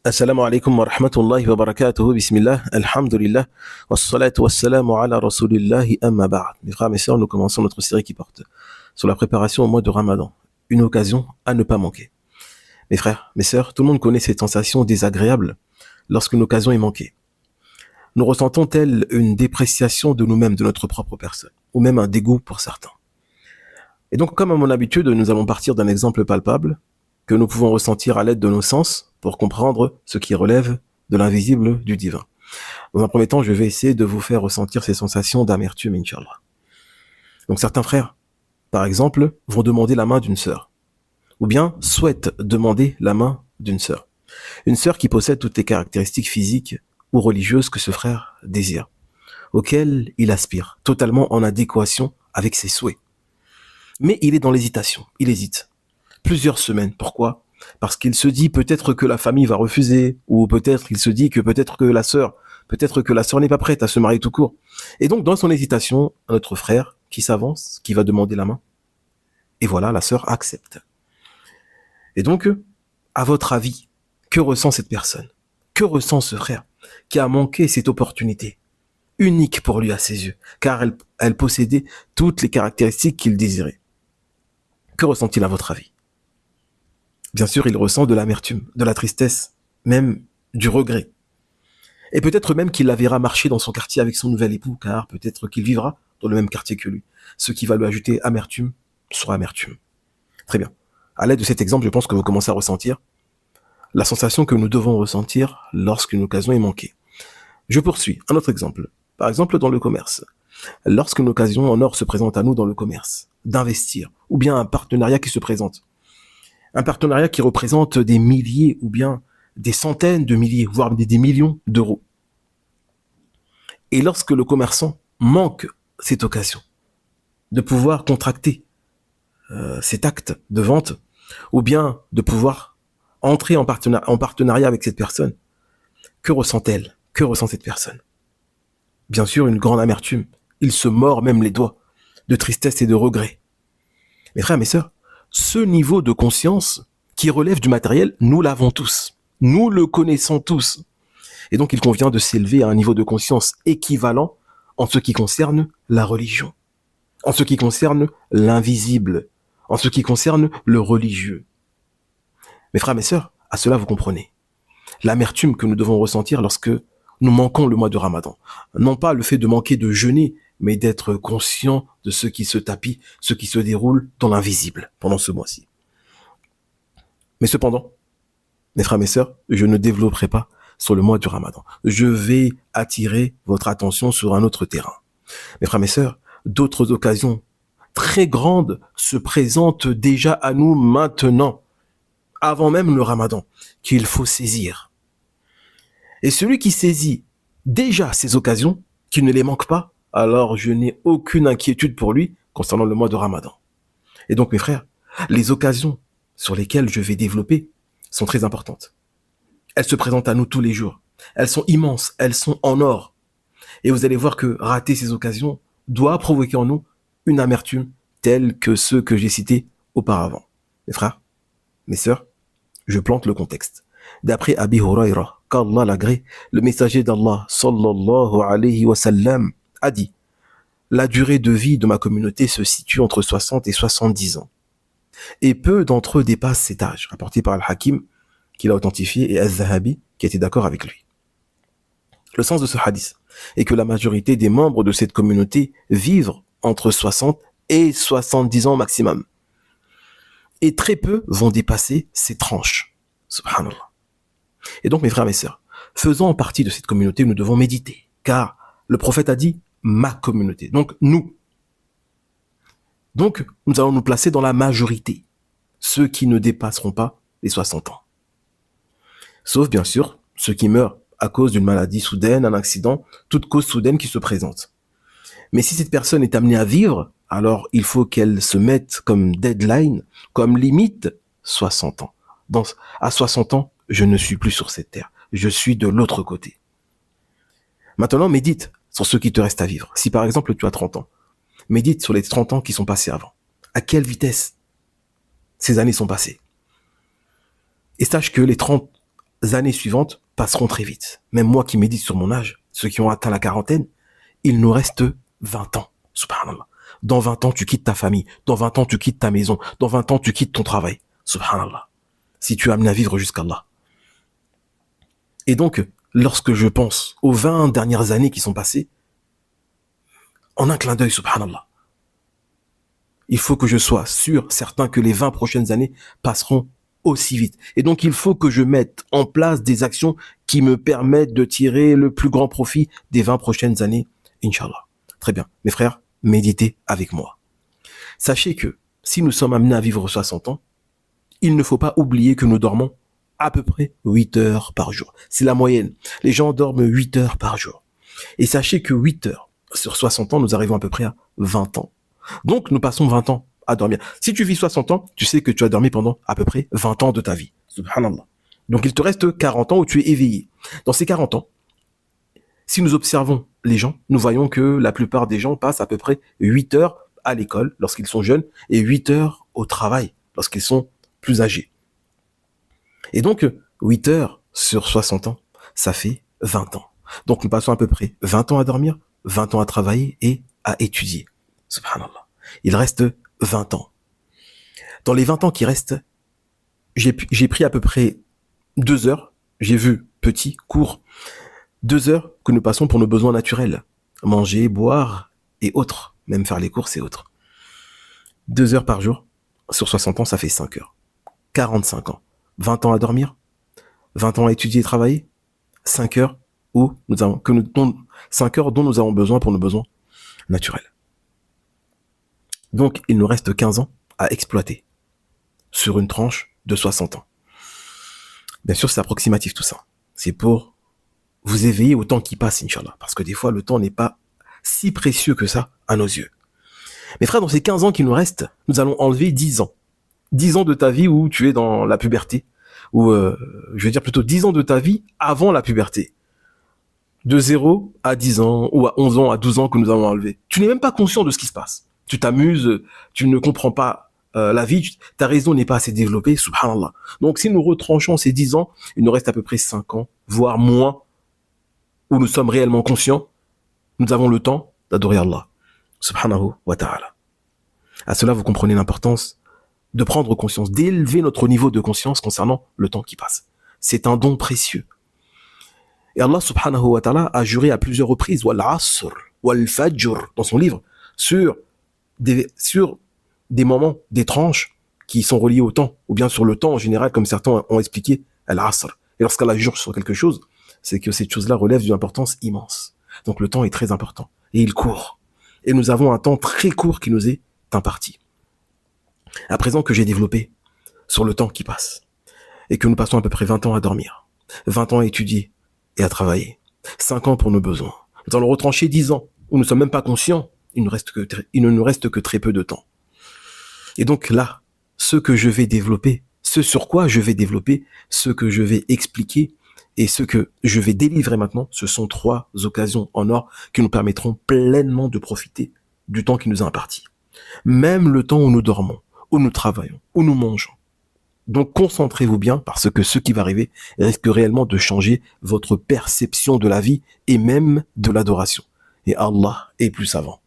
Assalamu alaikum wa rahmatullahi wa barakatuhu. Bismillah, alhamdulillah, wassalatu wassalamu ala rasulillahi amma ba'd. Mes frères, mes sœurs, nous commençons notre série qui porte sur la préparation au mois de Ramadan. Une occasion à ne pas manquer. Mes frères, mes sœurs, tout le monde connaît cette sensation désagréable lorsqu'une occasion est manquée. Nous ressentons telle une dépréciation de nous-mêmes, de notre propre personne, ou même un dégoût pour certains. Et donc, comme à mon habitude, nous allons partir d'un exemple palpable que nous pouvons ressentir à l'aide de nos sens pour comprendre ce qui relève de l'invisible du divin. Dans un premier temps, je vais essayer de vous faire ressentir ces sensations d'amertume, Inch'Allah. Donc certains frères, par exemple, vont demander la main d'une sœur, ou bien souhaitent demander la main d'une sœur. Une sœur qui possède toutes les caractéristiques physiques ou religieuses que ce frère désire, auxquelles il aspire, totalement en adéquation avec ses souhaits. Mais il est dans l'hésitation, il hésite. Plusieurs semaines. Pourquoi ? Parce qu'il se dit peut-être que la famille va refuser, ou peut-être il se dit que peut-être que la sœur n'est pas prête à se marier tout court. Et donc dans son hésitation, notre frère qui s'avance, qui va demander la main, et voilà, la sœur accepte. Et donc, à votre avis, que ressent cette personne ? Que ressent ce frère qui a manqué cette opportunité unique pour lui à ses yeux, car elle possédait toutes les caractéristiques qu'il désirait ? Que ressent-il à votre avis ? Bien sûr, il ressent de l'amertume, de la tristesse, même du regret. Et peut-être même qu'il la verra marcher dans son quartier avec son nouvel époux, car peut-être qu'il vivra dans le même quartier que lui, ce qui va lui ajouter amertume sur amertume. Très bien. À l'aide de cet exemple, je pense que vous commencez à ressentir la sensation que nous devons ressentir lorsqu'une occasion est manquée. Je poursuis. Un autre exemple. Par exemple, dans le commerce. Lorsqu'une occasion en or se présente à nous dans le commerce, d'investir, ou bien un partenariat qui se présente. Un partenariat qui représente des milliers ou bien des centaines de milliers, voire des millions d'euros. Et lorsque le commerçant manque cette occasion de pouvoir contracter cet acte de vente, ou bien de pouvoir entrer en partenariat avec cette personne, que ressent-elle ? Que ressent cette personne ? Bien sûr, une grande amertume. Il se mord même les doigts de tristesse et de regret. Mes frères, mes sœurs, ce niveau de conscience qui relève du matériel, nous l'avons tous. Nous le connaissons tous. Et donc, il convient de s'élever à un niveau de conscience équivalent en ce qui concerne la religion, en ce qui concerne l'invisible, en ce qui concerne le religieux. Mes frères, mes sœurs, à cela vous comprenez. L'amertume que nous devons ressentir lorsque nous manquons le mois de Ramadan. Non pas le fait de manquer de jeûner, mais d'être conscient de ce qui se tapit, ce qui se déroule dans l'invisible pendant ce mois-ci. Mais cependant, mes frères, mes sœurs, je ne développerai pas sur le mois du Ramadan. Je vais attirer votre attention sur un autre terrain. Mes frères, mes sœurs, d'autres occasions très grandes se présentent déjà à nous maintenant, avant même le Ramadan, qu'il faut saisir. Et celui qui saisit déjà ces occasions, qui ne les manque pas, alors je n'ai aucune inquiétude pour lui concernant le mois de Ramadan. Et donc mes frères, les occasions sur lesquelles je vais développer sont très importantes. Elles se présentent à nous tous les jours. Elles sont immenses, elles sont en or. Et vous allez voir que rater ces occasions doit provoquer en nous une amertume telle que ceux que j'ai cités auparavant. Mes frères, mes sœurs, je plante le contexte. D'après Abi Huraira, qu'Allah l'agrée, le messager d'Allah, sallallahu alayhi wa sallam, a dit « La durée de vie de ma communauté se situe entre 60 et 70 ans. Et peu d'entre eux dépassent cet âge. » Rapporté par Al-Hakim, qui l'a authentifié, et Al-Zahabi, qui était d'accord avec lui. Le sens de ce hadith est que la majorité des membres de cette communauté vivent entre 60 et 70 ans maximum. Et très peu vont dépasser ces tranches. Subhanallah. Et donc, mes frères, mes sœurs, faisant partie de cette communauté, nous devons méditer. Car le prophète a dit « ma communauté ». Donc, nous. Donc, nous allons nous placer dans la majorité. Ceux qui ne dépasseront pas les 60 ans. Sauf, bien sûr, ceux qui meurent à cause d'une maladie soudaine, un accident, toute cause soudaine qui se présente. Mais si cette personne est amenée à vivre, alors il faut qu'elle se mette comme deadline, comme limite, 60 ans. Donc, à 60 ans, je ne suis plus sur cette terre. Je suis de l'autre côté. Maintenant, médite sur ce qui te reste à vivre. Si par exemple, tu as 30 ans, médite sur les 30 ans qui sont passés avant. À quelle vitesse ces années sont passées. Et sache que les 30 années suivantes passeront très vite. Même moi qui médite sur mon âge, ceux qui ont atteint la quarantaine, il nous reste 20 ans. Subhanallah. Dans 20 ans, tu quittes ta famille. Dans 20 ans, tu quittes ta maison. Dans 20 ans, tu quittes ton travail. Subhanallah. Si tu es amené à vivre jusqu'Allah. Et donc, lorsque je pense aux 20 dernières années qui sont passées, en un clin d'œil, subhanallah, il faut que je sois sûr, certain que les 20 prochaines années passeront aussi vite. Et donc, il faut que je mette en place des actions qui me permettent de tirer le plus grand profit des 20 prochaines années, Inch'Allah. Très bien. Mes frères, méditez avec moi. Sachez que si nous sommes amenés à vivre 60 ans, il ne faut pas oublier que nous dormons à peu près 8 heures par jour. C'est la moyenne. Les gens dorment 8 heures par jour. Et sachez que 8 heures sur 60 ans, nous arrivons à peu près à 20 ans. Donc, nous passons 20 ans à dormir. Si tu vis 60 ans, tu sais que tu as dormi pendant à peu près 20 ans de ta vie. Subhanallah. Donc, il te reste 40 ans où tu es éveillé. Dans ces 40 ans, si nous observons les gens, nous voyons que la plupart des gens passent à peu près 8 heures à l'école lorsqu'ils sont jeunes et 8 heures au travail lorsqu'ils sont plus âgés. Et donc, 8 heures sur 60 ans, ça fait 20 ans. Donc, nous passons à peu près 20 ans à dormir, 20 ans à travailler et à étudier. Subhanallah. Il reste 20 ans. Dans les 20 ans qui restent, j'ai pris à peu près 2 heures, j'ai vu petit, court, 2 heures que nous passons pour nos besoins naturels. Manger, boire et autres. Même faire les courses et autres. 2 heures par jour. Sur 60 ans, ça fait 5 heures. 45 ans. 20 ans à dormir. 20 ans à étudier et travailler. 5 heures où 5 heures dont nous avons besoin pour nos besoins naturels. Donc, il nous reste 15 ans à exploiter. Sur une tranche de 60 ans. Bien sûr, c'est approximatif tout ça. C'est pour vous éveiller au temps qui passe, Inch'Allah. Parce que des fois, le temps n'est pas si précieux que ça à nos yeux. Mes frères, dans ces 15 ans qui nous restent, nous allons enlever 10 ans. 10 ans de ta vie où tu es dans la puberté. Ou, je vais dire plutôt 10 ans de ta vie avant la puberté. De 0 à 10 ans, ou à 11 ans, à 12 ans que nous allons enlever. Tu n'es même pas conscient de ce qui se passe. Tu t'amuses, tu ne comprends pas la vie, ta raison n'est pas assez développée, subhanallah. Donc si nous retranchons ces 10 ans, il nous reste à peu près 5 ans, voire moins, où nous sommes réellement conscients, nous avons le temps d'adorer Allah, subhanahu wa ta'ala. À cela, vous comprenez l'importance de prendre conscience, d'élever notre niveau de conscience concernant le temps qui passe. C'est un don précieux. Et Allah subhanahu wa ta'ala a juré à plusieurs reprises, wal asr, wal fajr, dans son livre, sur des moments, des tranches qui sont reliées au temps, ou bien sur le temps en général, comme certains ont expliqué, al-asr. Et lorsqu'Allah jure sur quelque chose, c'est que cette chose-là relève d'une importance immense. Donc le temps est très important. Et il court. Et nous avons un temps très court qui nous est imparti. À présent que j'ai développé sur le temps qui passe, et que nous passons à peu près 20 ans à dormir, 20 ans à étudier et à travailler, 5 ans pour nos besoins. Nous allons retrancher 10 ans, où nous ne sommes même pas conscients, il ne nous reste que très peu de temps. Et donc là, ce que je vais développer, ce sur quoi je vais développer, ce que je vais expliquer et ce que je vais délivrer maintenant, ce sont 3 occasions en or qui nous permettront pleinement de profiter du temps qui nous est imparti. Même le temps où nous dormons, où nous travaillons, où nous mangeons. Donc concentrez-vous bien parce que ce qui va arriver risque réellement de changer votre perception de la vie et même de l'adoration. Et Allah est plus savant.